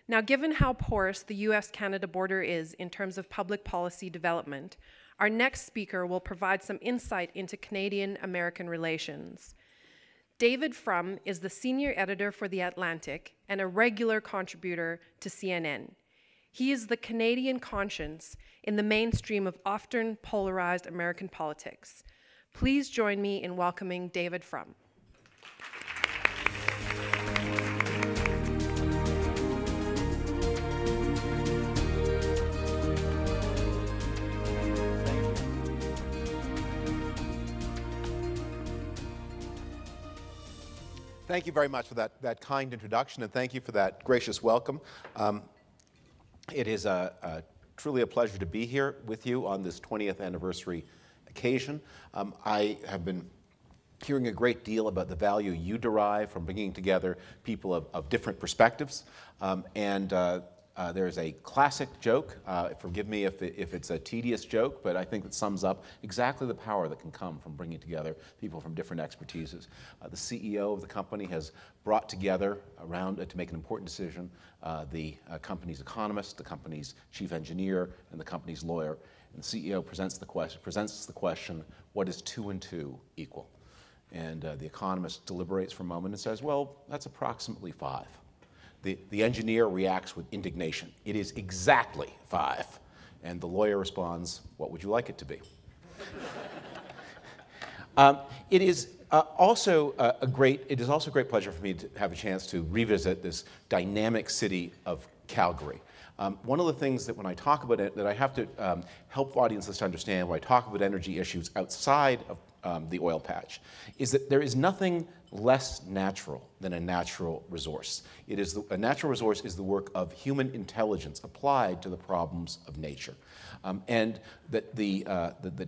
Now, given how porous the US-Canada border is in terms of public policy development, our next speaker will provide some insight into Canadian-American relations. David Frum is the senior editor for The Atlantic and a regular contributor to CNN. He is the Canadian conscience in the mainstream of often polarized American politics. Please join me in welcoming David Frum. Thank you very much for that kind introduction, and thank you for that gracious welcome. It is truly a pleasure to be here with you on this 20th anniversary occasion. I have been hearing a great deal about the value you derive from bringing together people of different perspectives. There's a classic joke, forgive me if it's a tedious joke, but I think it sums up exactly the power that can come from bringing together people from different expertises. The CEO of the company has brought together around to make an important decision the company's economist, the company's chief engineer, and the company's lawyer. And the CEO presents the question, what is 2 and 2 equal? And the economist deliberates for a moment and says, well, that's approximately 5. The engineer reacts with indignation. It is exactly 5. And the lawyer responds, what would you like it to be? It is also a great pleasure for me to have a chance to revisit this dynamic city of Calgary. One of the things that when I talk about it, that I have to help audiences to understand when I talk about energy issues outside of the oil patch, is that there is nothing less natural than a natural resource. A natural resource is the work of human intelligence applied to the problems of nature. And that the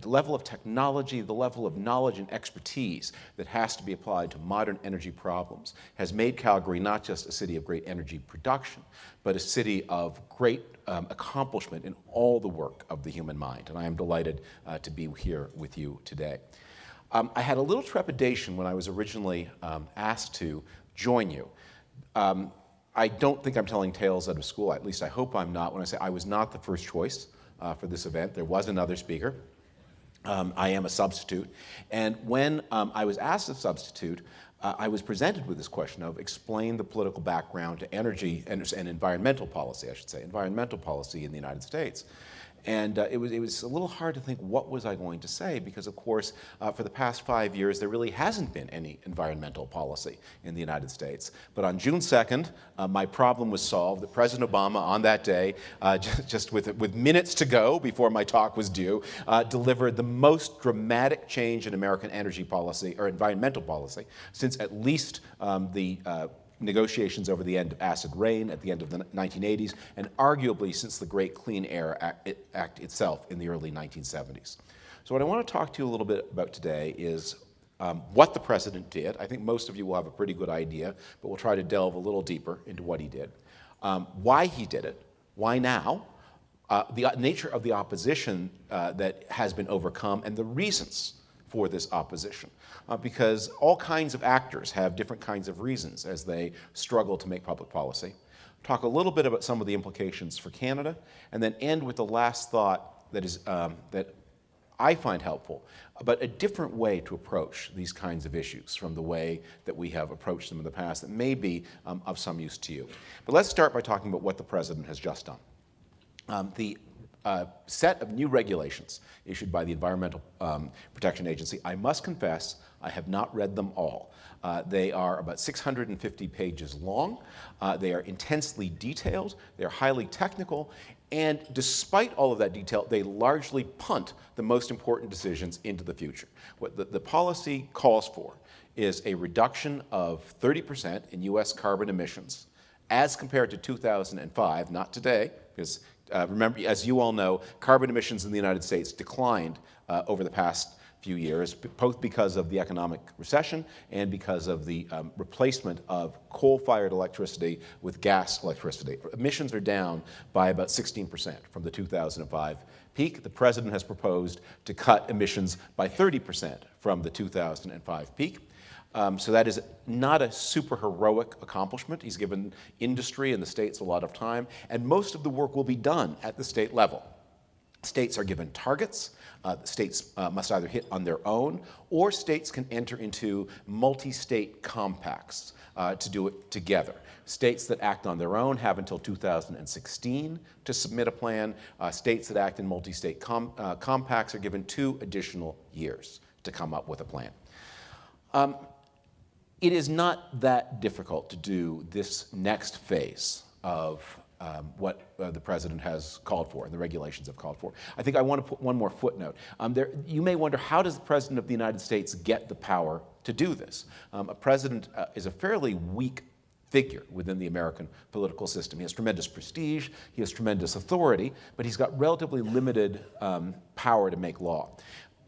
level of technology, the level of knowledge and expertise that has to be applied to modern energy problems has made Calgary not just a city of great energy production, but a city of great accomplishment in all the work of the human mind. And I am delighted to be here with you today. I had a little trepidation when I was originally asked to join you. I don't think I'm telling tales out of school, at least I hope I'm not, when I say I was not the first choice for this event. There was another speaker. I am a substitute. And when I was asked to substitute, I was presented with this question of explain the political background to energy and environmental policy, I should say, environmental policy in the United States. And it was a little hard to think what was I going to say because, of course, for the past 5 years, there really hasn't been any environmental policy in the United States. But on June 2nd, my problem was solved. President Obama, on that day, just with minutes to go before my talk was due, delivered the most dramatic change in American energy policy, or environmental policy, since at least the negotiations over the end of acid rain at the end of the 1980s, and arguably since the Great Clean Air Act itself in the early 1970s. So what I want to talk to you a little bit about today is what the president did. I think most of you will have a pretty good idea, but we'll try to delve a little deeper into what he did. Why he did it, why now, the nature of the opposition that has been overcome, and the reasons for this opposition. Because all kinds of actors have different kinds of reasons as they struggle to make public policy. Talk a little bit about some of the implications for Canada, and then end with the last thought that is that I find helpful, but a different way to approach these kinds of issues from the way that we have approached them in the past that may be of some use to you. But let's start by talking about what the president has just done. The set of new regulations issued by the Environmental Protection Agency, I must confess, I have not read them all. They are about 650 pages long. They are intensely detailed. They're highly technical. And despite all of that detail, they largely punt the most important decisions into the future. What the policy calls for is a reduction of 30% in U.S. carbon emissions as compared to 2005, not today, because remember, as you all know, carbon emissions in the United States declined over the past few years, both because of the economic recession and because of the replacement of coal-fired electricity with gas electricity. Emissions are down by about 16% from the 2005 peak. The president has proposed to cut emissions by 30% from the 2005 peak. So that is not a super heroic accomplishment. He's given industry and the states a lot of time, and most of the work will be done at the state level. States are given targets. States must either hit on their own, or states can enter into multi-state compacts to do it together. States that act on their own have until 2016 to submit a plan. States that act in multi-state compacts are given 2 additional years to come up with a plan. It is not that difficult to do this next phase of what the president has called for and the regulations have called for. I think I want to put one more footnote. You may wonder, how does the president of the United States get the power to do this? A president is a fairly weak figure within the American political system. He has tremendous prestige, he has tremendous authority, but he's got relatively limited power to make law.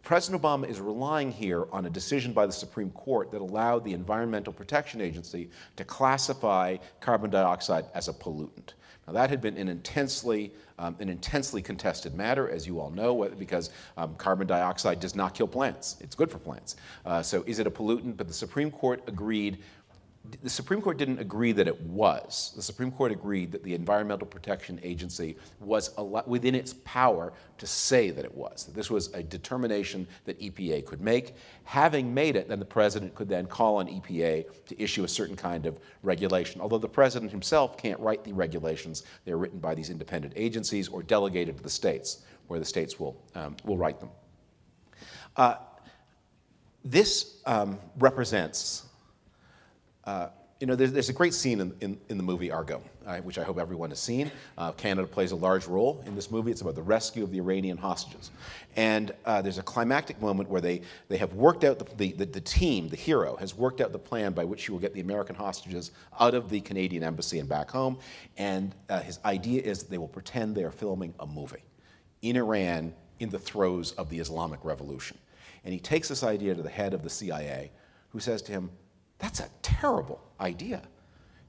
President Obama is relying here on a decision by the Supreme Court that allowed the Environmental Protection Agency to classify carbon dioxide as a pollutant. Now, that had been an intensely contested matter, as you all know, because carbon dioxide does not kill plants. It's good for plants. So is it a pollutant? But the Supreme Court agreed. The Supreme Court didn't agree that it was. The Supreme Court agreed that the Environmental Protection Agency was within its power to say that it was. That this was a determination that EPA could make. Having made it, then the president could then call on EPA to issue a certain kind of regulation. Although the president himself can't write the regulations, they're written by these independent agencies or delegated to the states, where the states will write them. This represents. There's a great scene in the movie Argo, which I hope everyone has seen. Canada plays a large role in this movie. It's about the rescue of the Iranian hostages. And there's a climactic moment where they have worked out, the team, the hero, has worked out the plan by which he will get the American hostages out of the Canadian embassy and back home. And his idea is that they will pretend they are filming a movie in Iran in the throes of the Islamic Revolution. And he takes this idea to the head of the CIA, who says to him, "That's a terrible idea."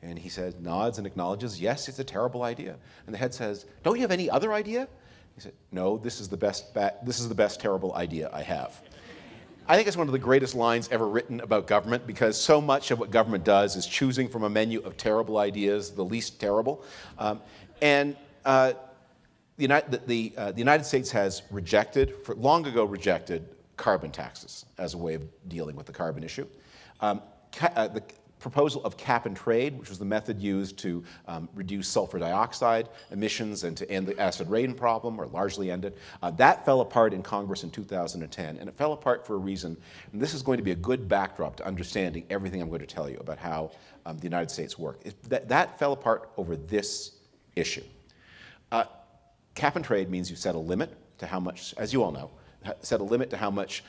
And he says, nods and acknowledges, yes, it's a terrible idea. And the head says, "Don't you have any other idea?" He said, "No, this is the best terrible idea I have." I think it's one of the greatest lines ever written about government, because so much of what government does is choosing from a menu of terrible ideas the least terrible. The United States has long ago rejected carbon taxes as a way of dealing with the carbon issue. The proposal of cap and trade, which was the method used to reduce sulfur dioxide emissions and to end the acid rain problem, or largely end it, that fell apart in Congress in 2010. And it fell apart for a reason. And this is going to be a good backdrop to understanding everything I'm going to tell you about how the United States works. That fell apart over this issue. Cap and trade means you set a limit to how much, as you all know, set a limit to how much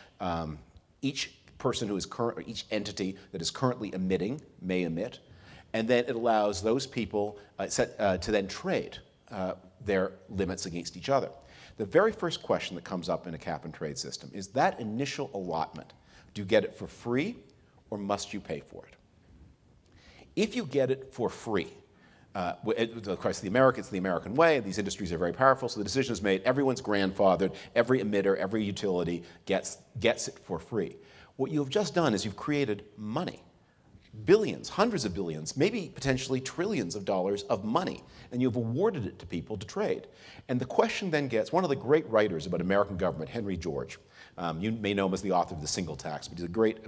each person who is current, or each entity that is currently emitting may emit, and then it allows those people to then trade their limits against each other. The very first question that comes up in a cap and trade system is that initial allotment. Do you get it for free, or must you pay for it? If you get it for free, of course, it's the American way. These industries are very powerful, so the decision is made. Everyone's grandfathered. Every emitter, every utility gets it for free. What you have just done is you've created money. Billions, hundreds of billions, maybe potentially trillions of dollars of money, and you've awarded it to people to trade. And the question then gets, one of the great writers about American government, Henry George, you may know him as the author of The Single Tax, but he's a great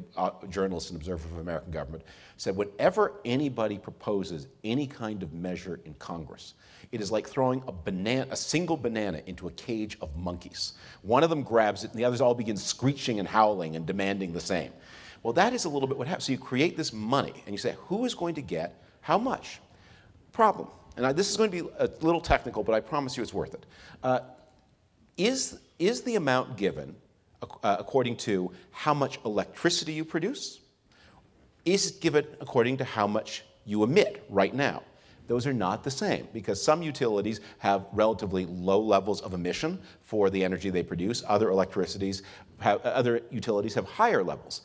journalist and observer of American government, said whenever anybody proposes any kind of measure in Congress, it is like throwing a single banana into a cage of monkeys. One of them grabs it, and the others all begin screeching and howling and demanding the same. Well, that is a little bit what happens. So you create this money, and you say, who is going to get how much? Problem, and this is going to be a little technical, but I promise you it's worth it. Is the amount given according to how much electricity you produce? Is it given according to how much you emit right now? Those are not the same, because some utilities have relatively low levels of emission for the energy they produce. Other utilities have higher levels.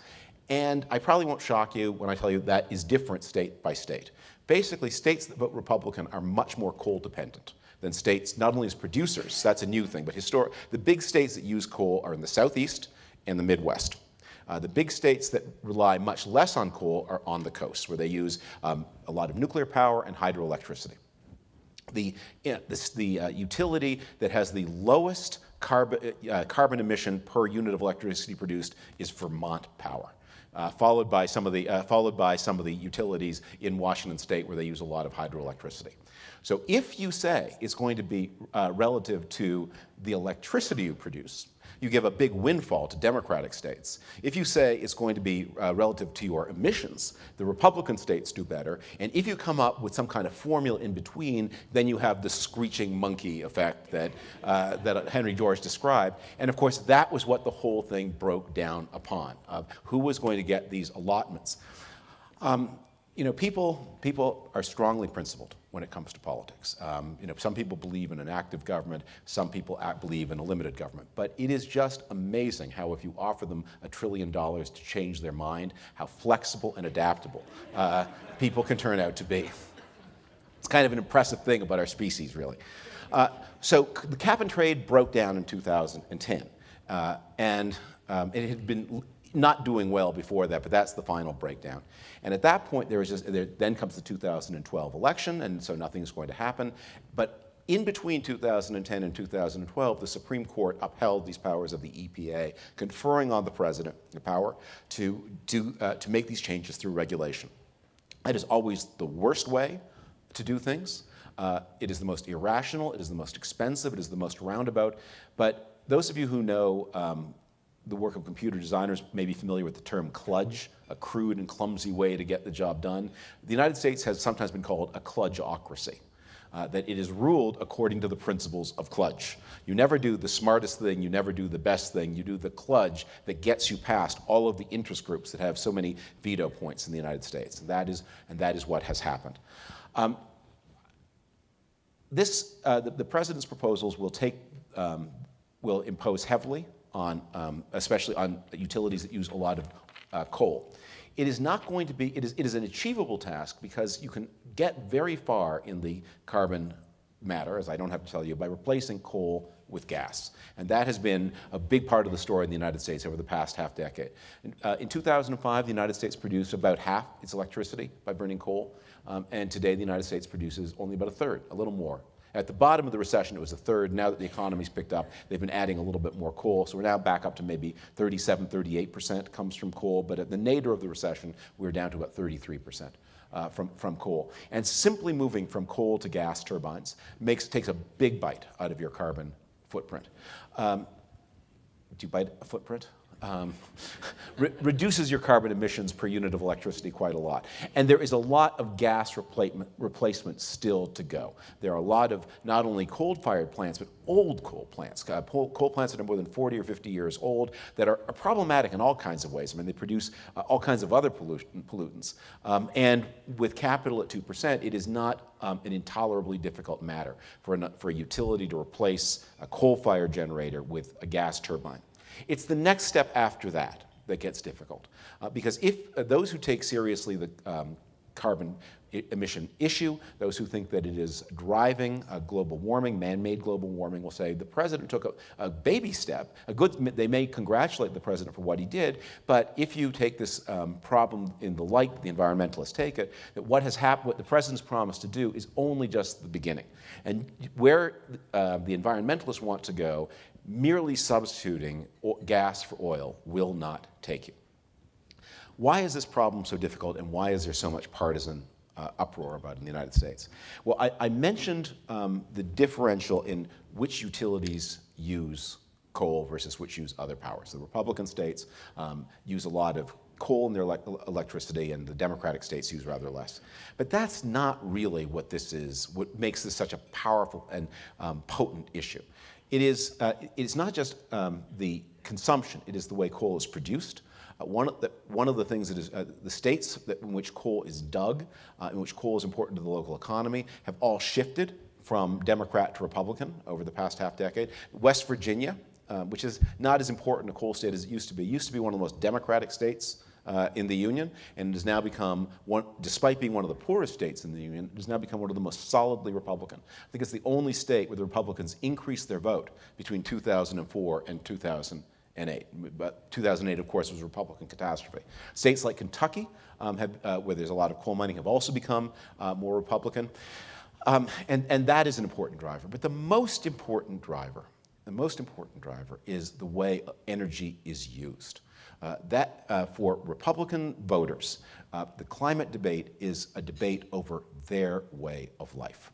And I probably won't shock you when I tell you that is different state by state. Basically, states that vote Republican are much more coal dependent than states, not only as producers, that's a new thing, but the big states that use coal are in the Southeast and the Midwest. The big states that rely much less on coal are on the coast, where they use a lot of nuclear power and hydroelectricity. The utility that has the lowest carbon emission per unit of electricity produced is Vermont Power, followed by some of the utilities in Washington State, where they use a lot of hydroelectricity. So if you say it's going to be relative to the electricity you produce, you give a big windfall to Democratic states. If you say it's going to be relative to your emissions, the Republican states do better. And if you come up with some kind of formula in between, then you have the screeching monkey effect that Henry George described. And of course, that was what the whole thing broke down upon, of who was going to get these allotments. You know, people are strongly principled when it comes to politics. You know, some people believe in an active government, some people believe in a limited government. But it is just amazing how if you offer them $1 trillion to change their mind, how flexible and adaptable people can turn out to be. It's kind of an impressive thing about our species, really. So the cap and trade broke down in 2010, and it had been not doing well before that, but that's the final breakdown. And at that point, then comes the 2012 election, and so nothing's going to happen. But in between 2010 and 2012, the Supreme Court upheld these powers of the EPA, conferring on the president the power to make these changes through regulation. That is always the worst way to do things. It is the most irrational, it is the most expensive, it is the most roundabout. But those of you who know the work of computer designers may be familiar with the term kludge, a crude and clumsy way to get the job done. The United States has sometimes been called a kludgeocracy, that it is ruled according to the principles of kludge. You never do the smartest thing, you never do the best thing, you do the kludge that gets you past all of the interest groups that have so many veto points in the United States. And that is what has happened. The president's proposals will impose heavily on, especially on utilities that use a lot of coal. It is not going to be, it is an achievable task because you can get very far in the carbon matter, as I don't have to tell you, by replacing coal with gas. And that has been a big part of the story in the United States over the past half decade. In 2005, the United States produced about half its electricity by burning coal. And today, the United States produces only about a third, a little more. At the bottom of the recession, it was a third. Now that the economy's picked up, they've been adding a little bit more coal. So we're now back up to maybe 37, 38% comes from coal. But at the nadir of the recession, we were down to about 33% from coal. And simply moving from coal to gas turbines takes a big bite out of your carbon footprint. Do you bite a footprint? Reduces your carbon emissions per unit of electricity quite a lot. And there is a lot of gas replacement still to go. There are a lot of not only coal-fired plants, but old coal plants, coal plants that are more than 40 or 50 years old that are problematic in all kinds of ways. I mean, they produce all kinds of other pollutants. And with capital at 2%, it is not an intolerably difficult matter for a utility to replace a coal-fired generator with a gas turbine. It's the next step after that that gets difficult. Because if those who take seriously the carbon emission issue, those who think that it is driving global warming, man-made global warming, will say the president took a baby step. They may congratulate the president for what he did, but if you take this problem in the light that the environmentalists take it, that what has happened, what the president's promised to do is only just the beginning. And where the environmentalists want to go, merely substituting gas for oil will not take you. Why is this problem so difficult, and why is there so much partisan uproar about it in the United States? Well, I mentioned the differential in which utilities use coal versus which use other powers. The Republican states use a lot of coal in their electricity, and the Democratic states use rather less. But that's not really what this is, what makes this such a powerful and potent issue. It's not just the consumption, it is the way coal is produced. One of the things that is, the states in which coal is dug, in which coal is important to the local economy, have all shifted from Democrat to Republican over the past half decade. West Virginia, which is not as important a coal state as it used to be one of the most Democratic states in the Union, and has now become, despite being one of the poorest states in the Union, it has now become one of the most solidly Republican. I think it's the only state where the Republicans increased their vote between 2004 and 2010. 2008. But 2008, of course, was a Republican catastrophe. States like Kentucky, where there's a lot of coal mining, have also become more Republican. And that is an important driver. But the most important driver is the way energy is used. For Republican voters, the climate debate is a debate over their way of life.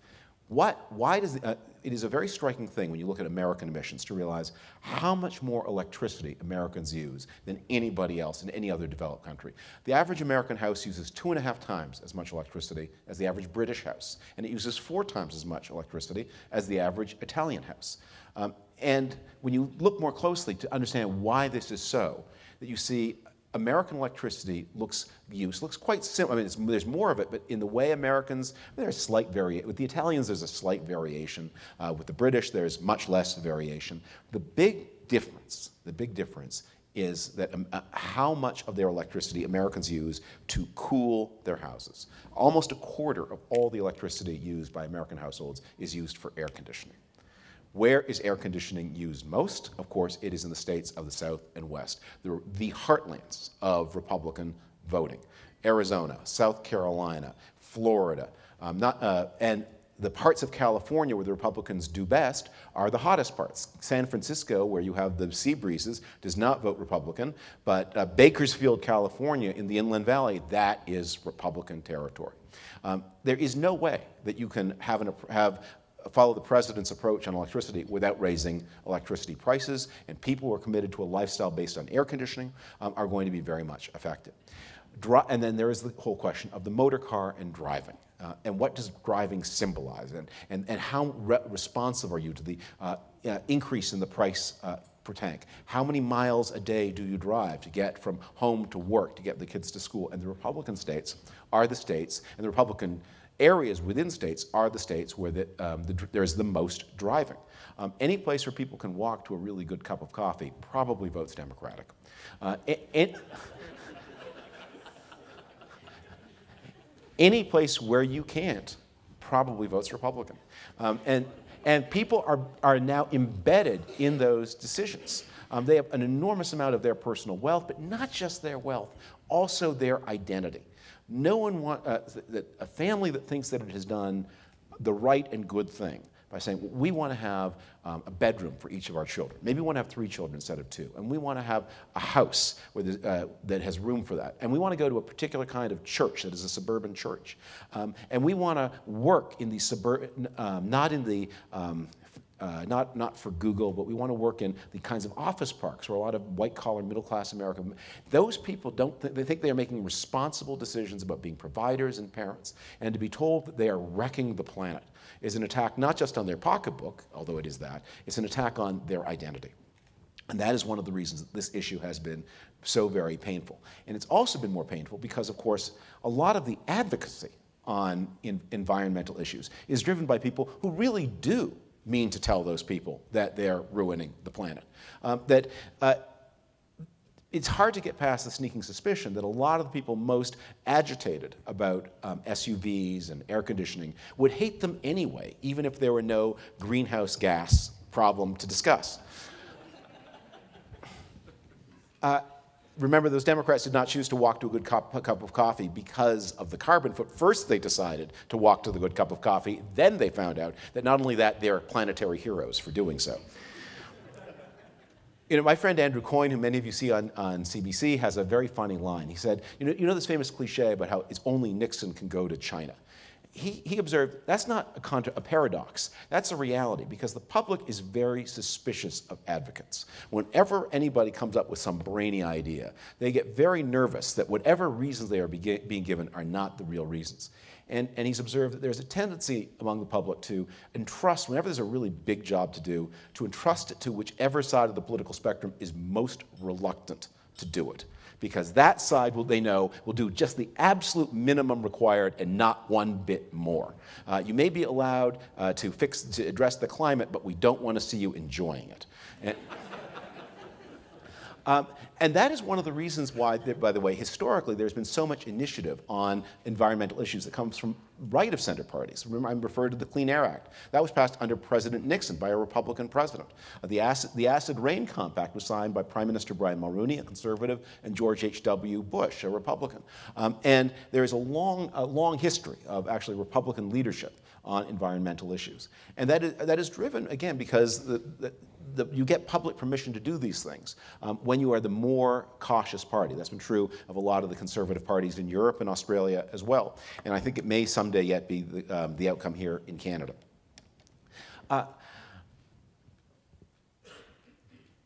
It is a very striking thing when you look at American emissions to realize how much more electricity Americans use than anybody else in any other developed country. The average American house uses 2.5 times as much electricity as the average British house, and it uses 4 times as much electricity as the average Italian house. And when you look more closely to understand why this is so, that you see American electricity looks quite similar. I mean, there's more of it, but in the way Americans, there's slight variation. With the Italians, there's a slight variation. With the British, there's much less variation. The big difference is that how much of their electricity Americans use to cool their houses. Almost a quarter of all the electricity used by American households is used for air conditioning. Where is air conditioning used most? Of course, it is in the states of the South and West, the heartlands of Republican voting. Arizona, South Carolina, Florida, and the parts of California where the Republicans do best are the hottest parts. San Francisco, where you have the sea breezes, does not vote Republican, but Bakersfield, California, in the Inland Valley, that is Republican territory. There is no way that you can follow the president's approach on electricity without raising electricity prices, and people who are committed to a lifestyle based on air conditioning are going to be very much affected. And then there is the whole question of the motor car and driving. And what does driving symbolize? And how responsive are you to the increase in the price per tank? How many miles a day do you drive to get from home to work, to get the kids to school? And the Republican states are the states, and the Republican areas within states are the states where there's the most driving. Any place where people can walk to a really good cup of coffee probably votes Democratic. Any place where you can't probably votes Republican. And people are now embedded in those decisions. They have an enormous amount of their personal wealth, but not just their wealth, also their identity. No one wants a family that thinks that it has done the right and good thing by saying, we want to have a bedroom for each of our children. Maybe we want to have 3 children instead of 2. And we want to have a house that has room for that. And we want to go to a particular kind of church that is a suburban church. And we want to work in the suburban, not for Google, but we want to work in the kinds of office parks where a lot of white-collar, middle-class American, those people they think they are making responsible decisions about being providers and parents, and to be told that they are wrecking the planet is an attack not just on their pocketbook, although it is that, it's an attack on their identity. And that is one of the reasons that this issue has been so very painful. And it's also been more painful because, of course, a lot of the advocacy on environmental issues is driven by people who really do mean to tell those people that they're ruining the planet. It's hard to get past the sneaking suspicion that a lot of the people most agitated about SUVs and air conditioning would hate them anyway, even if there were no greenhouse gas problem to discuss. Remember, those Democrats did not choose to walk to a good cup of coffee because of the carbon footprint. First, they decided to walk to the good cup of coffee. Then they found out that not only that, they're planetary heroes for doing so. You know, my friend Andrew Coyne, who many of you see on CBC, has a very funny line. He said, you know this famous cliche about how it's only Nixon can go to China. He observed that's not a paradox. That's a reality because the public is very suspicious of advocates. Whenever anybody comes up with some brainy idea, they get very nervous that whatever reasons they are being given are not the real reasons. And he's observed that there's a tendency among the public to entrust, whenever there's a really big job to do, to entrust it to whichever side of the political spectrum is most reluctant to do it. Because that side, they know, will do just the absolute minimum required and not one bit more. You may be allowed to address the climate, but we don't want to see you enjoying it. And that is one of the reasons why, by the way, historically, there's been so much initiative on environmental issues that comes from right-of-center parties. Remember, I'm referred to the Clean Air Act. That was passed under President Nixon by a Republican president. The Acid Rain Compact was signed by Prime Minister Brian Mulroney, a conservative, and George H.W. Bush, a Republican. And there is a long history of actually Republican leadership on environmental issues. And that is driven, again, because you get public permission to do these things when you are the more cautious party. That's been true of a lot of the conservative parties in Europe and Australia as well. And I think it may someday yet be the outcome here in Canada.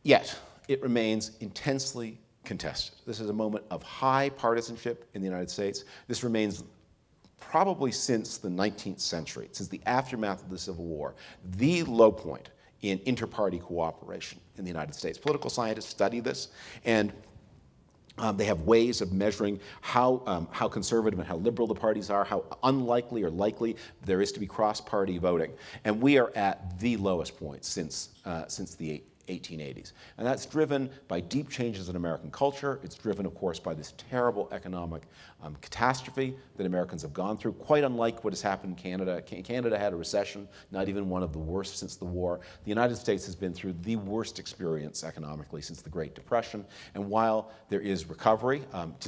Yet, it remains intensely contested. This is a moment of high partisanship in the United States. This remains probably since the 19th century, since the aftermath of the Civil War, the low point in inter-party cooperation in the United States. Political scientists study this, and they have ways of measuring how conservative and how liberal the parties are, how unlikely or likely there is to be cross-party voting. And we are at the lowest point since the 1880s. And that's driven by deep changes in American culture. It's driven, of course, by this terrible economic catastrophe that Americans have gone through, quite unlike what has happened in Canada. Canada had a recession, not even one of the worst since the war. The United States has been through the worst experience economically since the Great Depression. And while there is recovery,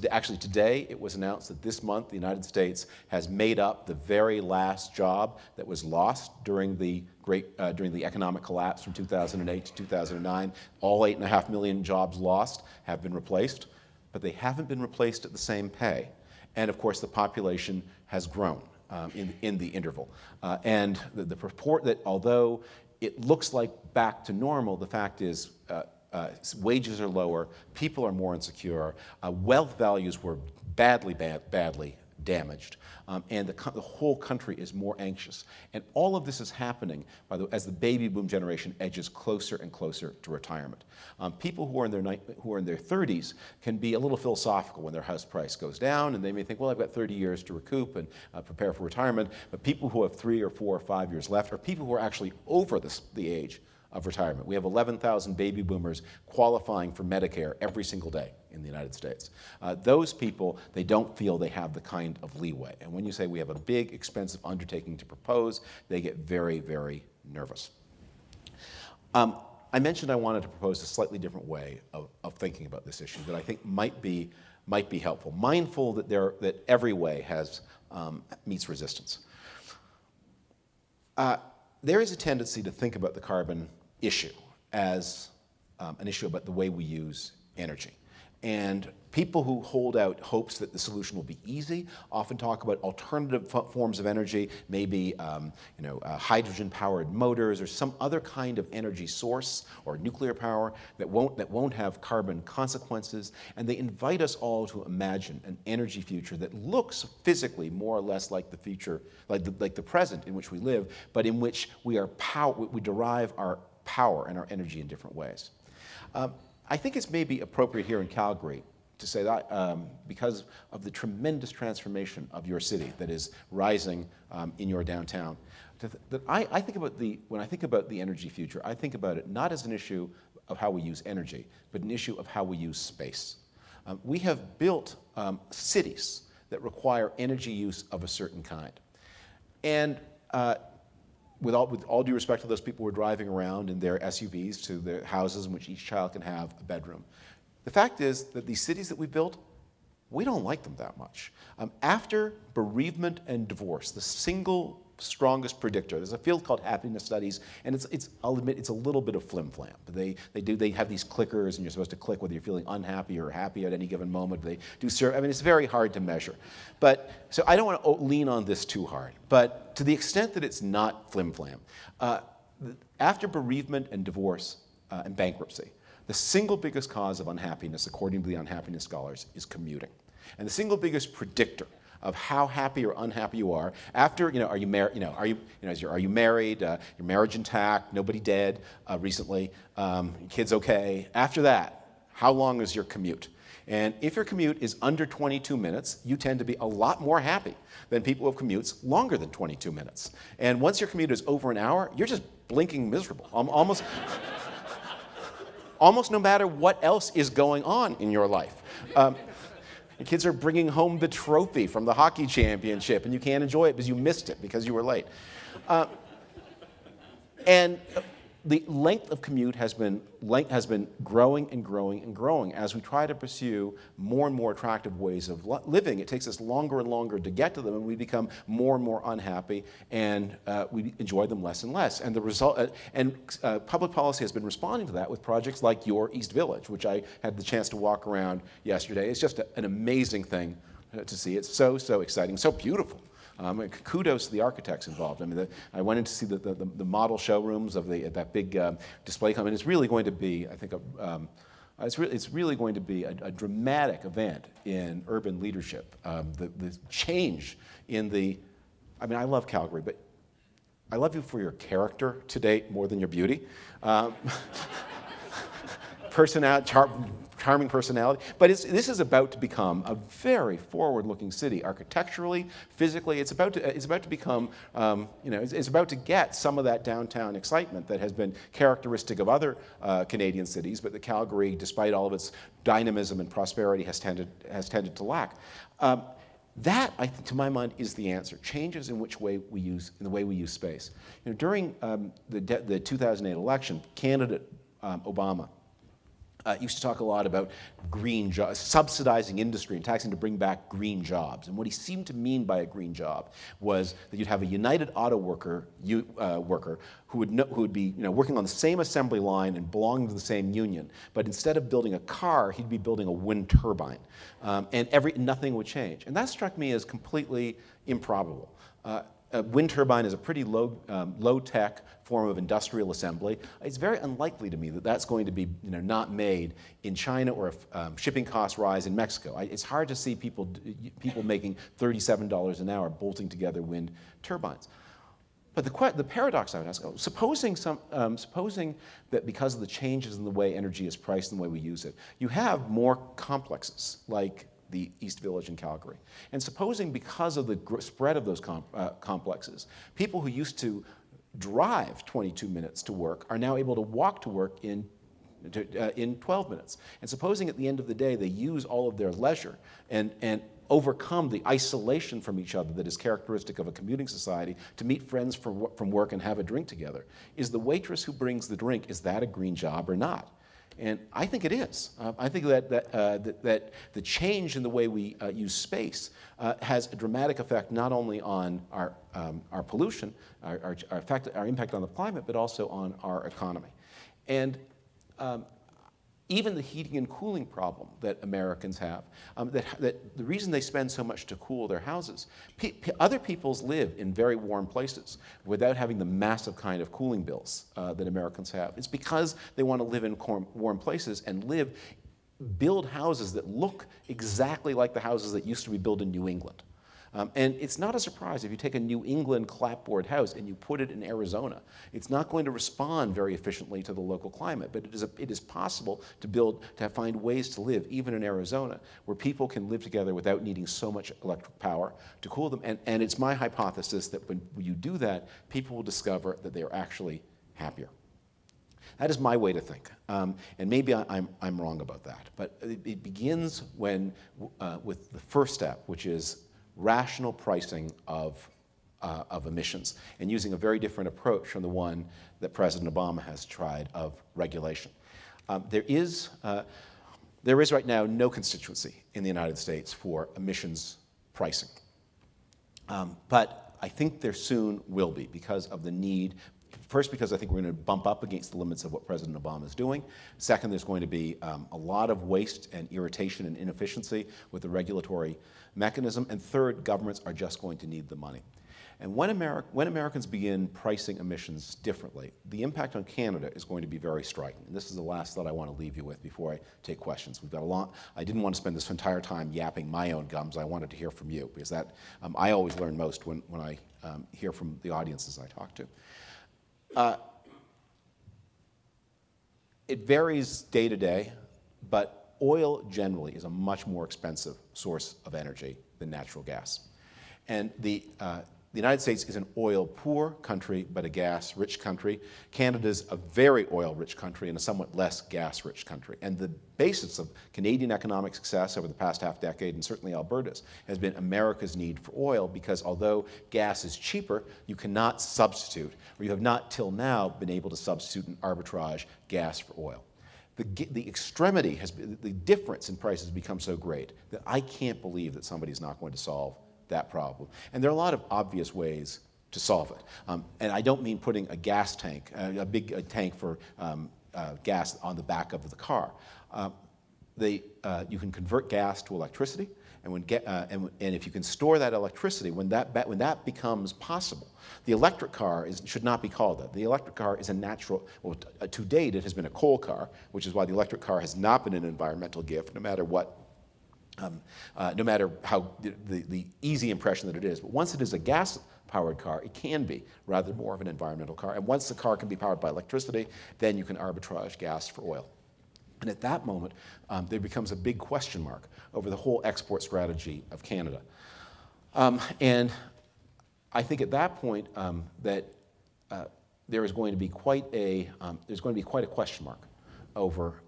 actually today it was announced that this month the United States has made up the very last job that was lost during the economic collapse from 2008 to 2009. All 8.5 million jobs lost have been replaced, but they haven't been replaced at the same pay. And of course, the population has grown in the interval. And the report that although it looks like back to normal, the fact is wages are lower, people are more insecure, wealth values were badly damaged, and the whole country is more anxious. And all of this is happening as the baby boom generation edges closer and closer to retirement. People who are in their 30s can be a little philosophical when their house price goes down, and they may think, well, I've got 30 years to recoup and prepare for retirement. But people who have 3 or 4 or 5 years left are people who are actually over the age of retirement. We have 11,000 baby boomers qualifying for Medicare every single day in the United States. Those people, they don't feel they have the kind of leeway. And when you say we have a big, expensive undertaking to propose, they get very, very nervous. I mentioned I wanted to propose a slightly different way of thinking about this issue that I think might be helpful, mindful that every way meets resistance. There is a tendency to think about the carbon issue as an issue about the way we use energy. And people who hold out hopes that the solution will be easy often talk about alternative forms of energy, maybe hydrogen-powered motors or some other kind of energy source or nuclear power that won't have carbon consequences. And they invite us all to imagine an energy future that looks physically more or less like the future, like the present in which we live, but in which we derive our power and our energy in different ways. I think it's maybe appropriate here in Calgary to say that because of the tremendous transformation of your city that is rising in your downtown, when I think about the energy future, I think about it not as an issue of how we use energy, but an issue of how we use space. We have built cities that require energy use of a certain kind. And with all due respect to those people who are driving around in their SUVs to their houses in which each child can have a bedroom, the fact is that these cities that we built, we don't like them that much. After bereavement and divorce, the single strongest predictor, there's a field called happiness studies, and I'll admit it's a little bit of flim-flam. They have these clickers, and you're supposed to click whether you're feeling unhappy or happy at any given moment. It's very hard to measure. So I don't want to lean on this too hard. But to the extent that it's not flim-flam, after bereavement and divorce and bankruptcy, the single biggest cause of unhappiness, according to the unhappiness scholars, is commuting. And the single biggest predictor of how happy or unhappy you are after, are you married, your marriage intact, nobody dead recently, kids okay. After that, how long is your commute? And if your commute is under 22 minutes, you tend to be a lot more happy than people who have commutes longer than 22 minutes. And once your commute is over an hour, you're just blinking miserable, almost almost no matter what else is going on in your life. The kids are bringing home the trophy from the hockey championship, and you can't enjoy it because you missed it because you were late. And the length of commute has been growing and growing and growing as we try to pursue more and more attractive ways of living. It takes us longer and longer to get to them, and we become more and more unhappy, and we enjoy them less and less. And the result, public policy has been responding to that with projects like your East Village, which I had the chance to walk around yesterday. It's just an amazing thing to see. It's so exciting, so beautiful. Kudos to the architects involved. I mean, I went in to see the model showrooms of that big display company. It's really going to be, I think, it's really going to be a dramatic event in urban leadership. The change in the, I mean, I love Calgary, but I love you for your character to date more than your beauty. Charming personality, but this is about to become a very forward-looking city, architecturally, physically. It's about to become, it's about to get some of that downtown excitement that has been characteristic of other Canadian cities, but that Calgary, despite all of its dynamism and prosperity, has tended to lack. That, I think, to my mind, is the answer. Changes in the way we use space. During the 2008 election, candidate Obama used to talk a lot about green jobs, subsidizing industry and taxing to bring back green jobs. And what he seemed to mean by a green job was that you'd have a United Auto worker who would be working on the same assembly line and belonging to the same union. But instead of building a car, he'd be building a wind turbine, and nothing would change. And that struck me as completely improbable. A wind turbine is a pretty low-tech form of industrial assembly. It's very unlikely to me that that's going to be not made in China, or if shipping costs rise in Mexico. It's hard to see people making $37 an hour bolting together wind turbines. But the paradox I would ask, supposing that because of the changes in the way energy is priced and the way we use it, you have more complexes like the East Village in Calgary. And supposing because of the spread of those complexes, people who used to drive 22 minutes to work are now able to walk to work in 12 minutes. And supposing at the end of the day they use all of their leisure and overcome the isolation from each other that is characteristic of a commuting society to meet friends from work and have a drink together, is the waitress who brings the drink, is that a green job or not? And I think it is. I think that the change in the way we use space has a dramatic effect not only on our pollution, our impact on the climate, but also on our economy. And even the heating and cooling problem that Americans have, that the reason they spend so much to cool their houses, other peoples live in very warm places without having the massive kind of cooling bills that Americans have. It's because they want to live in warm places and build houses that look exactly like the houses that used to be built in New England. And it's not a surprise if you take a New England clapboard house and you put it in Arizona. It's not going to respond very efficiently to the local climate, but it is possible to find ways to live, even in Arizona, where people can live together without needing so much electric power to cool them. And it's my hypothesis that when you do that, people will discover that they are actually happier. That is my way to think, and maybe I'm wrong about that. But it begins with the first step, which is rational pricing of emissions, and using a very different approach from the one that President Obama has tried of regulation. There is right now no constituency in the United States for emissions pricing, but I think there soon will be because of the need. First, because I think we're going to bump up against the limits of what President Obama is doing. Second, there's going to be a lot of waste and irritation and inefficiency with the regulatory mechanism. And third, governments are just going to need the money. And when Americans begin pricing emissions differently, the impact on Canada is going to be very striking. And this is the last thought I want to leave you with before I take questions. We've got a lot. I didn't want to spend this entire time yapping my own gums. I wanted to hear from you, because I always learn most when I hear from the audiences I talk to. It varies day to day, but oil generally is a much more expensive source of energy than natural gas. And the United States is an oil-poor country, but a gas-rich country. Canada's a very oil-rich country and a somewhat less gas-rich country. And the basis of Canadian economic success over the past half-decade, and certainly Alberta's, has been America's need for oil, because although gas is cheaper, you cannot substitute, or you have not till now been able to substitute and arbitrage gas for oil. The extremity has been, the difference in prices has become so great that I can't believe that somebody's not going to solve that problem. And there are a lot of obvious ways to solve it. And I don't mean putting a gas tank, a big tank for gas on the back of the car. You can convert gas to electricity, and if you can store that electricity, when that becomes possible, the electric car should not be called that. The electric car is a natural, well, to date it has been a coal car, which is why the electric car has not been an environmental gift, no matter what. No matter how the easy impression that it is. But once it is a gas-powered car, it can be rather more of an environmental car. And once the car can be powered by electricity, then you can arbitrage gas for oil. And at that moment, there becomes a big question mark over the whole export strategy of Canada. And I think at that point that there is going to be quite a question mark over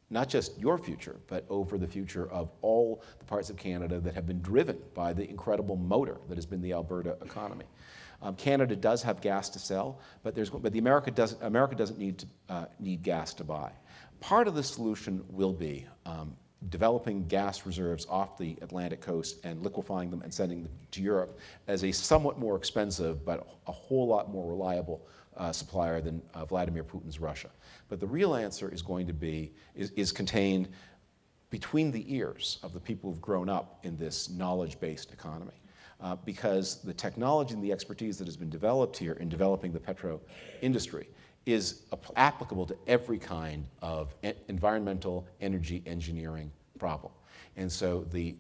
not just your future, but over the future of all the parts of Canada that have been driven by the incredible motor that has been the Alberta economy. Canada does have gas to sell, but America doesn't need gas to buy. Part of the solution will be developing gas reserves off the Atlantic coast and liquefying them and sending them to Europe as a somewhat more expensive but a whole lot more reliable supplier than Vladimir Putin's Russia. But the real answer is going to be, is contained between the ears of the people who've grown up in this knowledge-based economy. Because the technology and the expertise that has been developed here in developing the petro industry is applicable to every kind of environmental energy engineering problem. And so the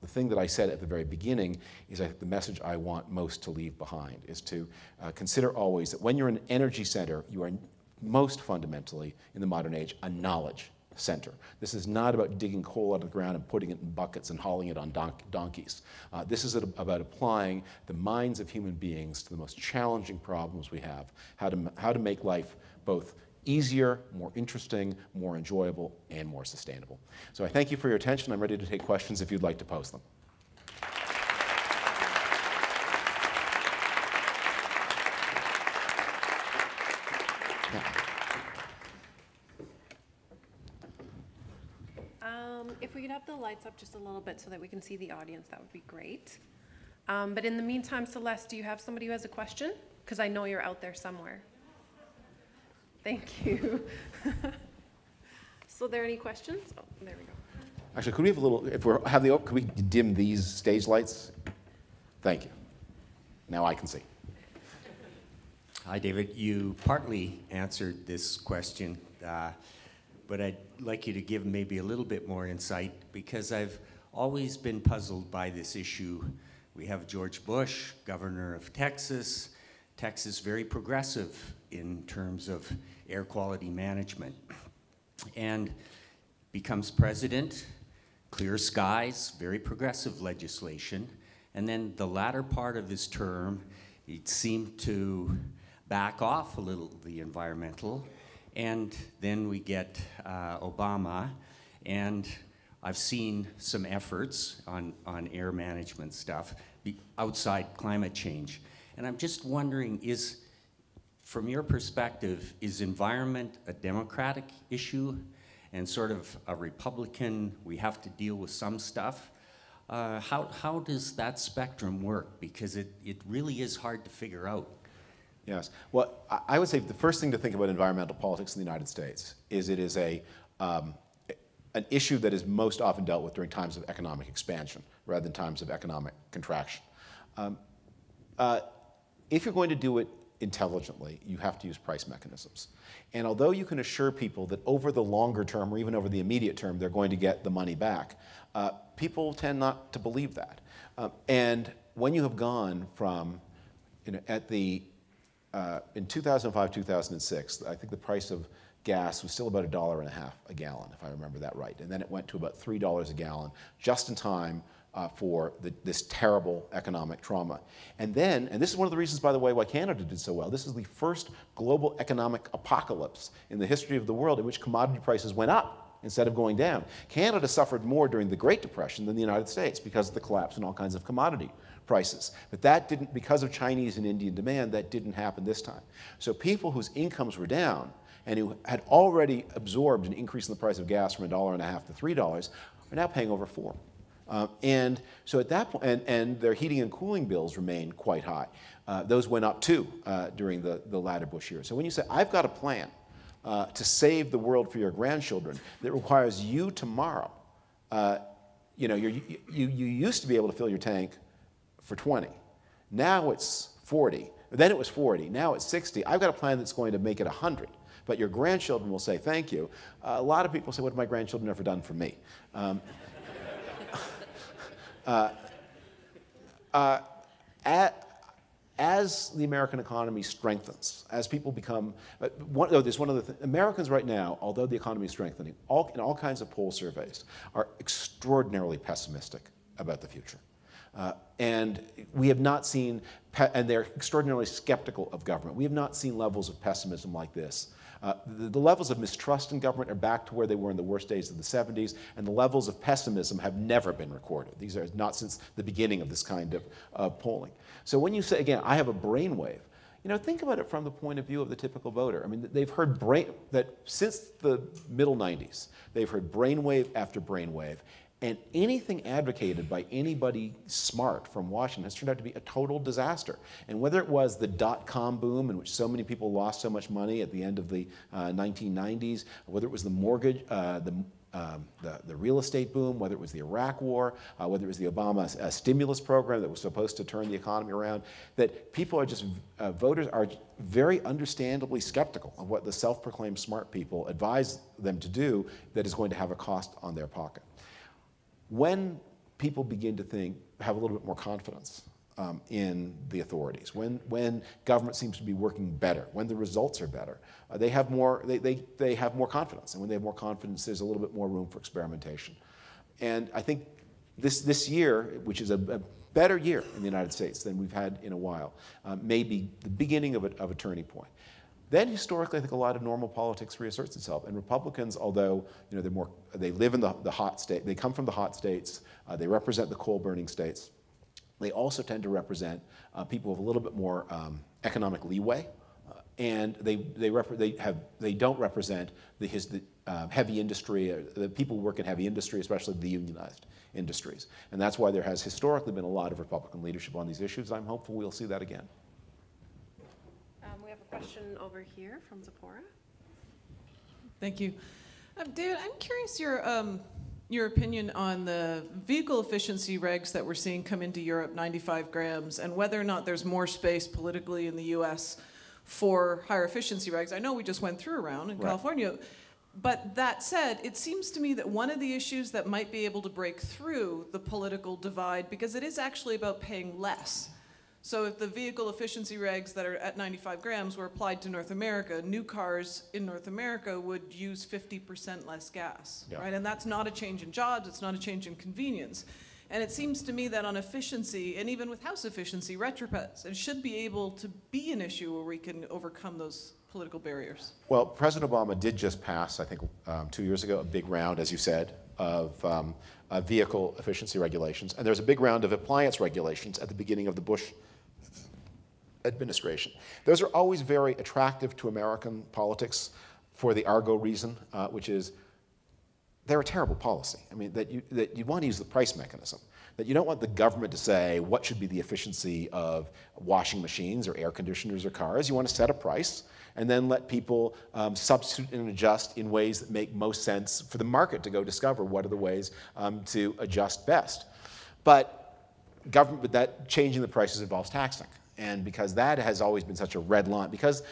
thing that I said at the very beginning is I think the message I want most to leave behind is to consider always that when you're an energy center, you are most fundamentally, in the modern age, a knowledge center. This is not about digging coal out of the ground and putting it in buckets and hauling it on donkeys. This is about applying the minds of human beings to the most challenging problems we have, how to make life both easier, more interesting, more enjoyable, and more sustainable. So I thank you for your attention. I'm ready to take questions if you'd like to pose them. If we could have the lights up just a little bit so that we can see the audience, that would be great. But in the meantime, Celeste, do you have somebody who has a question? Because I know you're out there somewhere. Thank you. So are there any questions? Oh, there we go. Actually, could we have a little, could we dim these stage lights? Thank you. Now I can see. Hi, David. You partly answered this question, but I'd like you to give maybe a little bit more insight, because I've always been puzzled by this issue. We have George Bush, governor of Texas. Texas very progressive in terms of air quality management, and becomes president, clear skies, very progressive legislation, and then the latter part of his term, it seemed to back off a little the environmental, and then we get Obama, and I've seen some efforts on air management stuff outside climate change. And I'm just wondering, from your perspective, is environment a Democratic issue and sort of a Republican, we have to deal with some stuff? How does that spectrum work? Because it really is hard to figure out. Yes. Well, I would say the first thing to think about environmental politics in the United States is it is an issue that is most often dealt with during times of economic expansion rather than times of economic contraction. If you're going to do it intelligently, you have to use price mechanisms. And although you can assure people that over the longer term or even over the immediate term they're going to get the money back, people tend not to believe that. And when you have gone from, in 2005, 2006, I think the price of gas was still about $1.50 a gallon, if I remember that right. And then it went to about $3 a gallon, just in time for this terrible economic trauma. And then, and this is one of the reasons, by the way, why Canada did so well, this is the first global economic apocalypse in the history of the world in which commodity prices went up instead of going down. Canada suffered more during the Great Depression than the United States because of the collapse in all kinds of commodity prices. But that didn't, because of Chinese and Indian demand, that didn't happen this time. So people whose incomes were down and who had already absorbed an increase in the price of gas from $1.50 to $3 are now paying over $4. And so at that point, and their heating and cooling bills remain quite high. Those went up too during the latter Bush years. So when you say, I've got a plan to save the world for your grandchildren that requires you tomorrow, you know, you used to be able to fill your tank for 20. Now it's 40. Then it was 40. Now it's 60. I've got a plan that's going to make it 100. But your grandchildren will say thank you. A lot of people say, what have my grandchildren ever done for me? As the American economy strengthens, as people become, there's one of the Americans right now, although the economy is strengthening, in all kinds of poll surveys, are extraordinarily pessimistic about the future. And we have not seen, and they're extraordinarily skeptical of government. We have not seen levels of pessimism like this. The levels of mistrust in government are back to where they were in the worst days of the 70s, and the levels of pessimism have never been recorded. These are not since the beginning of this kind of polling. So when you say, again, I have a brainwave, you know, think about it from the point of view of the typical voter. I mean, they've heard that since the middle 90s, they've heard brainwave after brainwave. And anything advocated by anybody smart from Washington has turned out to be a total disaster. And whether it was the dot-com boom in which so many people lost so much money at the end of the 1990s, whether it was the mortgage, the real estate boom, whether it was the Iraq War, whether it was the Obama stimulus program that was supposed to turn the economy around, that people are just, voters are very understandably skeptical of what the self-proclaimed smart people advise them to do that is going to have a cost on their pocket. When people begin to have a little bit more confidence in the authorities, when government seems to be working better, when the results are better, they have more confidence. And when they have more confidence, there's a little bit more room for experimentation. And I think this year, which is a better year in the United States than we've had in a while, may be the beginning of a turning point. Then historically, I think a lot of normal politics reasserts itself. And Republicans, although you know they live in the hot state, they come from the hot states, they represent the coal-burning states. They also tend to represent people with a little bit more economic leeway, and they don't represent the heavy industry, the people who work in heavy industry, especially the unionized industries. And that's why there has historically been a lot of Republican leadership on these issues. I'm hopeful we'll see that again. We have a question over here from Zipporah. Thank you. David, I'm curious your opinion on the vehicle efficiency regs that we're seeing come into Europe, 95 grams, and whether or not there's more space politically in the US for higher efficiency regs. I know we just went through a round in California, but that said, it seems to me that one of the issues that might be able to break through the political divide, because it is actually about paying less. So if the vehicle efficiency regs that are at 95 grams were applied to North America, new cars in North America would use 50% less gas, right? And that's not a change in jobs, it's not a change in convenience. And it seems to me that on efficiency, and even with house efficiency, retrofits, it should be able to be an issue where we can overcome those political barriers. Well, President Obama did just pass, I think 2 years ago, a big round, as you said, of vehicle efficiency regulations. And there's a big round of appliance regulations at the beginning of the Bush administration. Those are always very attractive to American politics for the Argo reason, which is they're a terrible policy. I mean, that you want to use the price mechanism, that you don't want the government to say what should be the efficiency of washing machines or air conditioners or cars. You want to set a price and then let people substitute and adjust in ways that make most sense for the market to go discover what are the ways to adjust best. But that changing the prices involves taxing. And because that has always been such a red line, because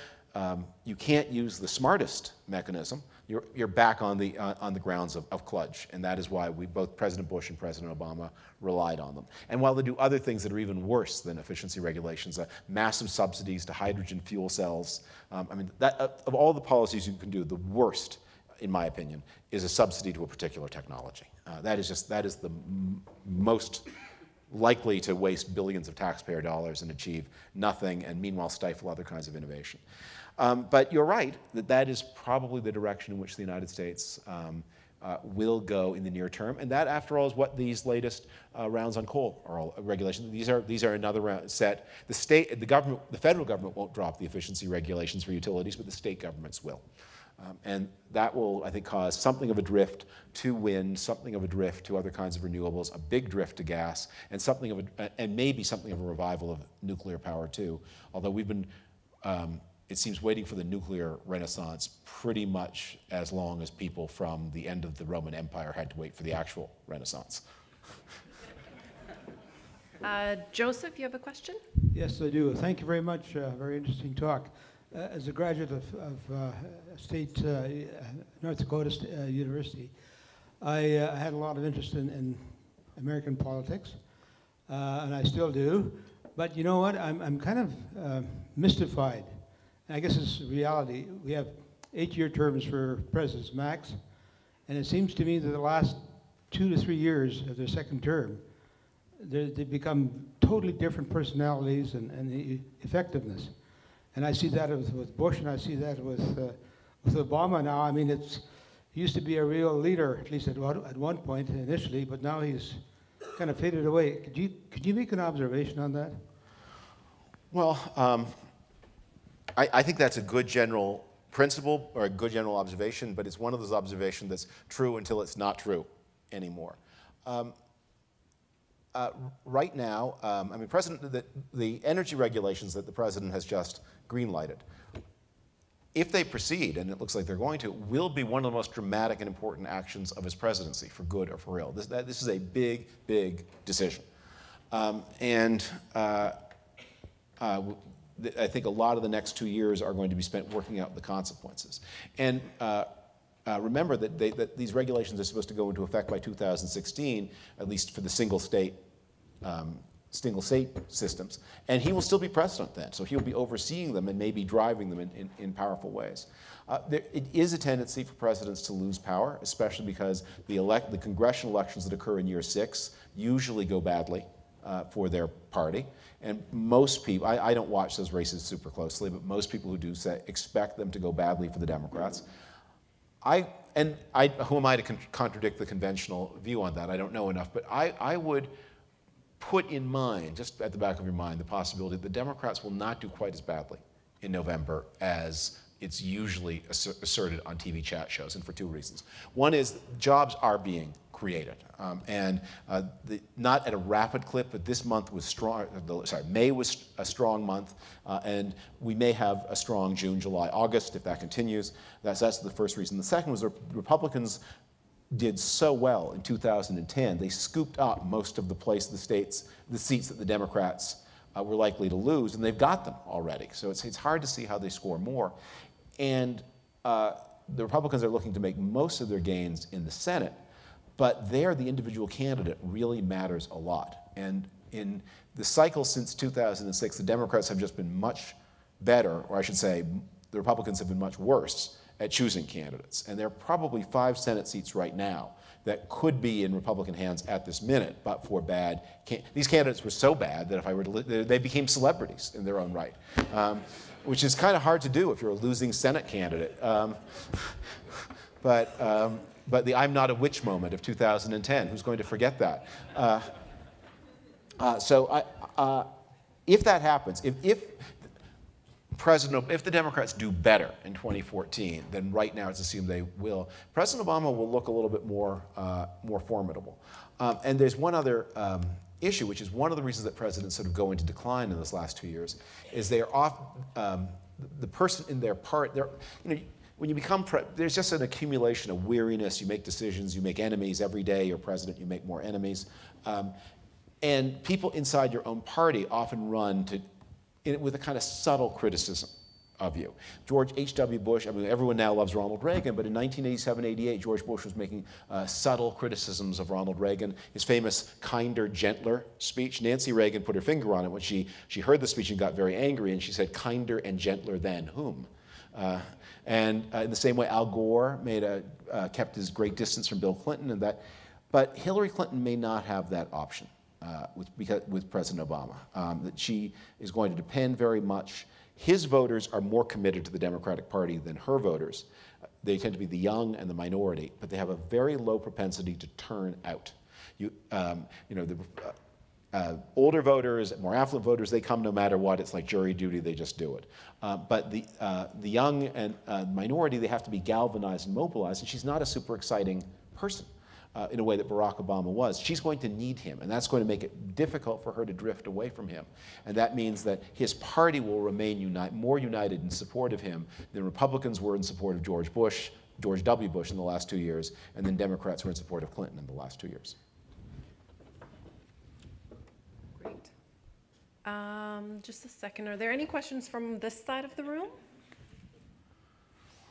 you can't use the smartest mechanism, you're back on the grounds of kludge, and that is why both President Bush and President Obama relied on them. And while they do other things that are even worse than efficiency regulations, massive subsidies to hydrogen fuel cells, I mean, of all the policies you can do, the worst, in my opinion, is a subsidy to a particular technology. That is the most likely to waste billions of taxpayer dollars and achieve nothing, and meanwhile stifle other kinds of innovation. But you're right that is probably the direction in which the United States will go in the near term, and that, after all, is what these latest rounds on coal are all regulations. These are another round set. The federal government won't drop the efficiency regulations for utilities, but the state governments will. And that will, I think, cause something of a drift to wind, something of a drift to other kinds of renewables, a big drift to gas, and maybe something of a revival of nuclear power too. Although we've been, it seems, waiting for the nuclear renaissance pretty much as long as people from the end of the Roman Empire had to wait for the actual Renaissance. Joseph, you have a question? Yes, I do. Thank you very much. Very interesting talk. As a graduate of State North Dakota University, I had a lot of interest in American politics, and I still do. But you know what? I'm kind of mystified. And I guess it's reality. We have 8-year terms for presidents max, and it seems to me that the last 2 to 3 years of their second term, they become totally different personalities and the effectiveness. And I see that with Bush, and I see that with Obama now. I mean, he used to be a real leader, at least at one point initially, but now he's kind of faded away. Could you make an observation on that? Well, I think that's a good general principle or a good general observation, but it's one of those observations that's true until it's not true anymore. Right now, I mean, the energy regulations that the president has just green-lighted, if they proceed, and it looks like they're going to, will be one of the most dramatic and important actions of his presidency, for good or for ill. This is a big, big decision. I think a lot of the next 2 years are going to be spent working out the consequences. And remember that these regulations are supposed to go into effect by 2016, at least for the single state systems. And he will still be president then, so he'll be overseeing them and maybe driving them in powerful ways. It is a tendency for presidents to lose power, especially because the congressional elections that occur in year 6 usually go badly for their party. And most people, I don't watch those races super closely, but most people who do expect them to go badly for the Democrats. Who am I to contradict the conventional view on that? I don't know enough, but I would put in mind, just at the back of your mind, the possibility that the Democrats will not do quite as badly in November as it's usually asserted on TV chat shows, and for 2 reasons. One is jobs are being created, not at a rapid clip, but this month was strong. May was a strong month, and we may have a strong June, July, August if that continues. That's the first reason. The second was the Republicans did so well in 2010. They scooped up most of the seats that the Democrats were likely to lose, and they've got them already. So it's hard to see how they score more. And the Republicans are looking to make most of their gains in the Senate, but there the individual candidate really matters a lot. And in the cycle since 2006, the Democrats have just been much better, or I should say, the Republicans have been much worse at choosing candidates. And there are probably 5 Senate seats right now that could be in Republican hands at this minute, but for bad. These candidates were so bad that if I were to, they became celebrities in their own right, which is kind of hard to do if you're a losing Senate candidate. But the "I'm not a witch" moment of 2010, who's going to forget that? If that happens, if the Democrats do better in 2014 than right now it's assumed they will, President Obama will look a little bit more formidable. And there's one other issue, which is one of the reasons that presidents sort of go into decline in this last 2 years, is they are off, the person in their part, when you become, there's just an accumulation of weariness. You make decisions, you make enemies every day. You're president, you make more enemies. And people inside your own party often run with a kind of subtle criticism of you. George H.W. Bush, I mean, everyone now loves Ronald Reagan, but in 1987-88, George Bush was making subtle criticisms of Ronald Reagan. His famous kinder, gentler speech, Nancy Reagan put her finger on it when she heard the speech and got very angry, and she said, kinder and gentler than whom? In the same way, Al Gore kept his great distance from Bill Clinton, but Hillary Clinton may not have that option with President Obama. That she is going to depend very much. His voters are more committed to the Democratic Party than her voters. They tend to be the young and the minority, but they have a very low propensity to turn out. Older voters, more affluent voters, they come no matter what. It's like jury duty, they just do it. But the young and minority, they have to be galvanized and mobilized, and she's not a super exciting person in a way that Barack Obama was. She's going to need him, and that's going to make it difficult for her to drift away from him. And that means that his party will remain more united in support of him than Republicans were in support of George W. Bush in the last 2 years, and then Democrats were in support of Clinton in the last 2 years. Great. Just a second. Are there any questions from this side of the room?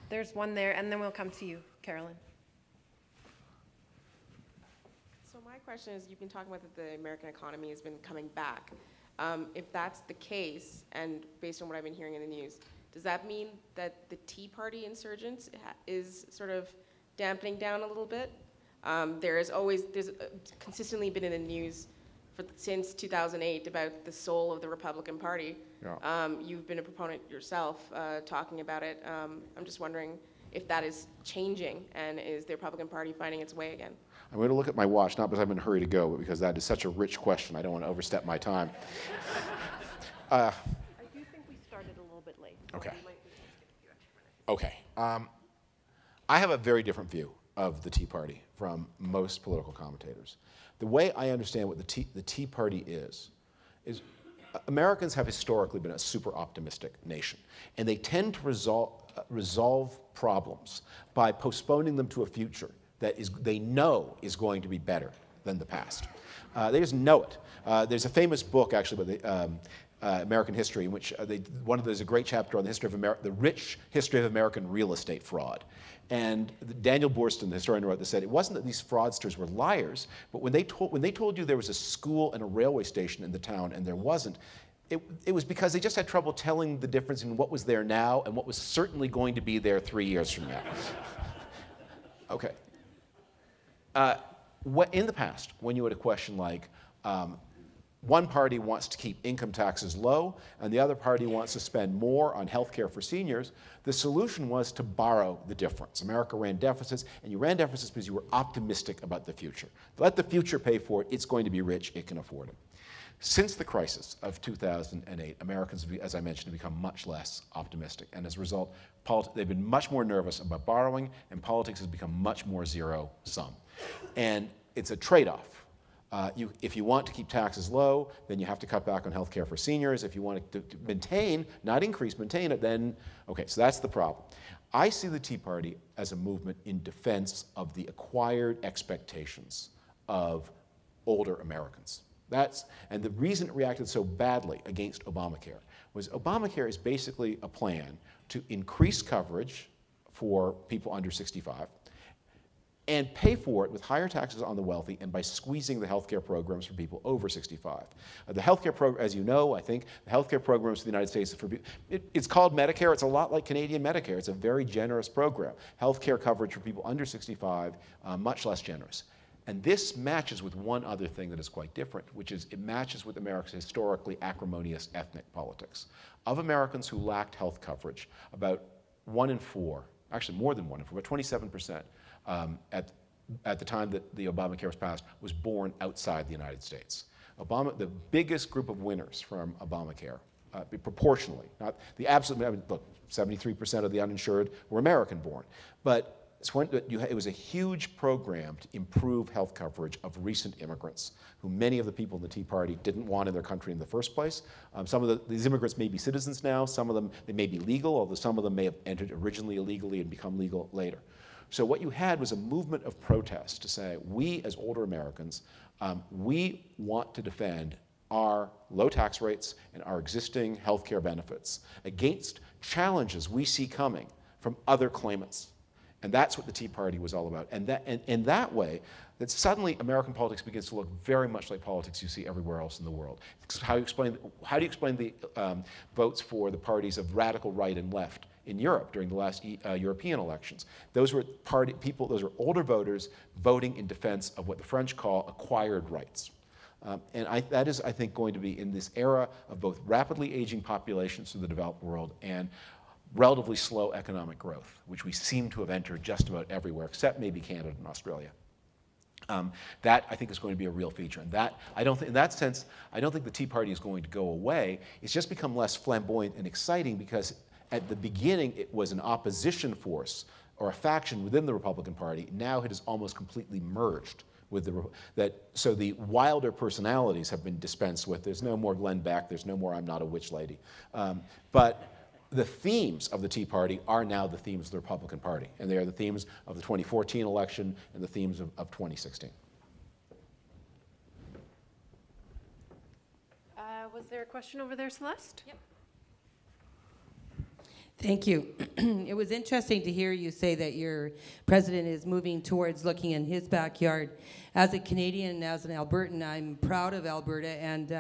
There's one there, and then we'll come to you, Carolyn. So my question is, you've been talking about that the American economy has been coming back. If that's the case, and based on what I've been hearing in the news, does that mean that the Tea Party insurgence is sort of dampening down a little bit? There's consistently been in the news since 2008 about the soul of the Republican Party. Yeah. You've been a proponent yourself talking about it. I'm just wondering if that is changing, and is the Republican Party finding its way again? I'm going to look at my watch, not because I'm in a hurry to go, but because that is such a rich question. I don't want to overstep my time. I do think we started a little bit late. So Okay. we might need to skip a few extra minutes. Okay. I have a very different view of the Tea Party from most political commentators. The way I understand what the Tea Party is Americans have historically been a super optimistic nation, and they tend to resolve problems by postponing them to a future that they know is going to be better than the past. They just know it. There's a famous book, actually, about the American history, in which there's a great chapter on the rich history of American real estate fraud. And Daniel Boorstin, the historian, wrote this, said it wasn't that these fraudsters were liars, but when they told you there was a school and a railway station in the town and there wasn't, it was because they just had trouble telling the difference in what was there now and what was certainly going to be there 3 years from now. Okay. In the past, when you had a question like, one party wants to keep income taxes low and the other party wants to spend more on health care for seniors, the solution was to borrow the difference. America ran deficits, and you ran deficits because you were optimistic about the future. Let the future pay for it. It's going to be rich. It can afford it. Since the crisis of 2008, Americans, as I mentioned, have become much less optimistic. And as a result, they've been much more nervous about borrowing, and politics has become much more zero-sum. And it's a trade-off. If you want to keep taxes low, then you have to cut back on health care for seniors. If you want to maintain, not increase, maintain it, then, okay, so that's the problem. I see the Tea Party as a movement in defense of the acquired expectations of older Americans. And the reason it reacted so badly against Obamacare was Obamacare is basically a plan to increase coverage for people under 65 and pay for it with higher taxes on the wealthy and by squeezing the healthcare programs for people over 65. The healthcare program, as you know, I think, the healthcare programs for the United States, it's called Medicare. It's a lot like Canadian Medicare. It's a very generous program. Healthcare coverage for people under 65, much less generous. And this matches with one other thing that is quite different, which is it matches with America's historically acrimonious ethnic politics. Of Americans who lacked health coverage, about 1 in 4, actually more than 1 in 4, about 27%, at the time that the Obamacare was passed, was born outside the United States. The biggest group of winners from Obamacare, proportionally, not the absolute, I mean, look, 73% of the uninsured were American-born, but it was a huge program to improve health coverage of recent immigrants, who many of the people in the Tea Party didn't want in their country in the first place. Some of these immigrants may be citizens now. Some of them, they may be legal, although some of them may have entered originally illegally and become legal later. So what you had was a movement of protest to say, we as older Americans, we want to defend our low tax rates and our existing health care benefits against challenges we see coming from other claimants. And that's what the Tea Party was all about. And in that way, that suddenly American politics begins to look very much like politics you see everywhere else in the world. How do you explain the votes for the parties of radical right and left in Europe during the last European elections? Those were those were older voters voting in defense of what the French call acquired rights. That is, I think, going to be in this era of both rapidly aging populations through the developed world and relatively slow economic growth, which we seem to have entered just about everywhere, except maybe Canada and Australia. That, I think, is going to be a real feature. And that, in that sense, I don't think the Tea Party is going to go away. It's just become less flamboyant and exciting because at the beginning it was an opposition force or a faction within the Republican Party. Now it has almost completely merged with so the wilder personalities have been dispensed with. There's no more Glenn Beck. There's no more I'm not a witch lady. But the themes of the Tea Party are now the themes of the Republican Party, and they are the themes of the 2014 election and the themes of 2016. Was there a question over there, Celeste? Yep. Thank you. It was interesting to hear you say that your president is moving towards looking in his backyard. As a Canadian, as an Albertan, I'm proud of Alberta, and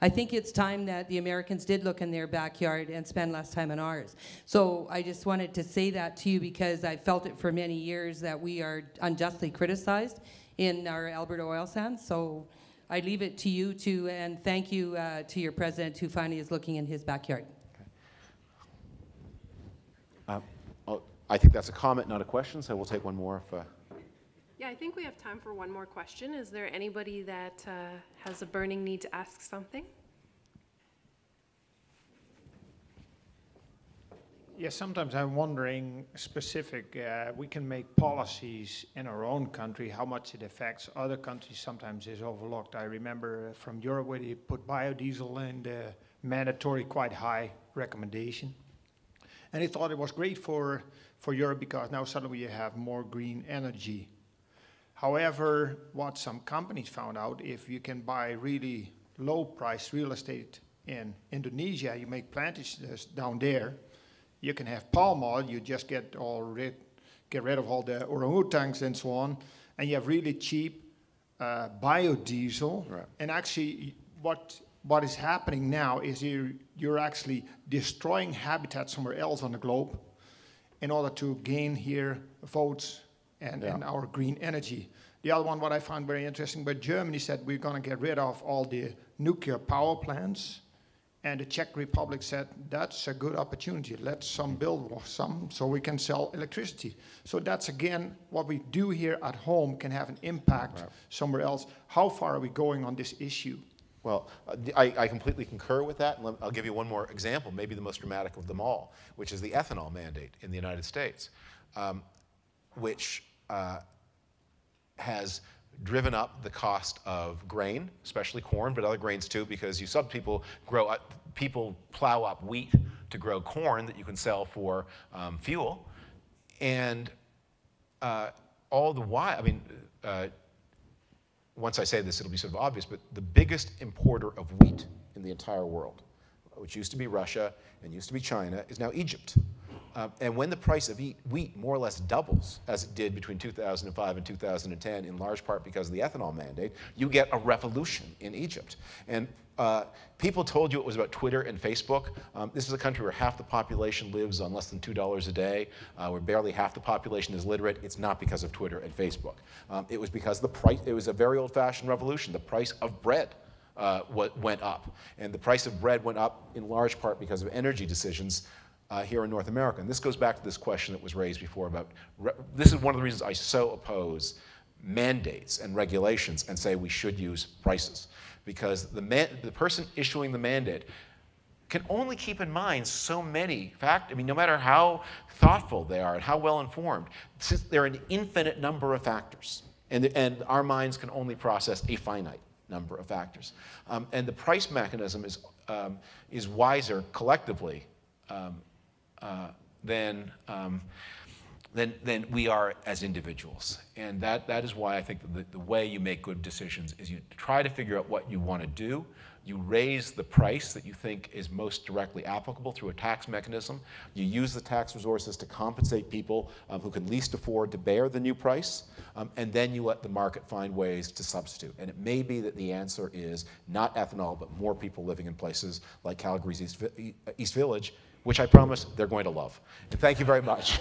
I think it's time that the Americans did look in their backyard and spend less time in ours. So I just wanted to say that to you because I felt it for many years that we are unjustly criticized in our Alberta oil sands. So I leave it to you and thank you to your president who finally is looking in his backyard. I think that's a comment, not a question, so we'll take one more. Yeah, I think we have time for one more question. Is there anybody that has a burning need to ask something? Yes, sometimes I'm wondering we can make policies in our own country, how much it affects other countries sometimes is overlooked. I remember from Europe where they put biodiesel in the mandatory quite high recommendation. And they thought it was great for Europe because now suddenly you have more green energy. However, what some companies found out, if you can buy really low-priced real estate in Indonesia, you make plantations down there, you can have palm oil, you just get rid of all the orangutans and so on, and you have really cheap biodiesel. Right. And actually, what is happening now is you're actually destroying habitat somewhere else on the globe in order to gain here votes and our green energy. The other one, what I found very interesting, but Germany said we're going to get rid of all the nuclear power plants, and the Czech Republic said that's a good opportunity. Let's build some so we can sell electricity. So that's again what we do here at home can have an impact somewhere else. How far are we going on this issue? Well, I completely concur with that. And I'll give you one more example, maybe the most dramatic of them all, which is the ethanol mandate in the United States, which has driven up the cost of grain, especially corn, but other grains too, because people plow up wheat to grow corn that you can sell for fuel. And all the while, I mean, once I say this, it'll be sort of obvious, but the biggest importer of wheat in the entire world, which used to be Russia and used to be China, is now Egypt. And when the price of wheat more or less doubles, as it did between 2005 and 2010, in large part because of the ethanol mandate, you get a revolution in Egypt. And people told you it was about Twitter and Facebook. This is a country where half the population lives on less than $2 a day, where barely half the population is literate. It's not because of Twitter and Facebook. It was because it was a very old-fashioned revolution. The price of bread went up. And the price of bread went up in large part because of energy decisions here in North America. And this goes back to this question that was raised before about, this is one of the reasons I so oppose mandates and regulations and say we should use prices. Because the person issuing the mandate can only keep in mind so many factors. I mean, no matter how thoughtful they are and how well informed, there are an infinite number of factors. And our minds can only process a finite number of factors. And the price mechanism is wiser collectively than we are as individuals. And that is why I think the way you make good decisions is you try to figure out what you want to do. You raise the price that you think is most directly applicable through a tax mechanism. You use the tax resources to compensate people who can least afford to bear the new price. And then you let the market find ways to substitute. And it may be that the answer is not ethanol, but more people living in places like Calgary's East Village, which I promise they're going to love. And thank you very much.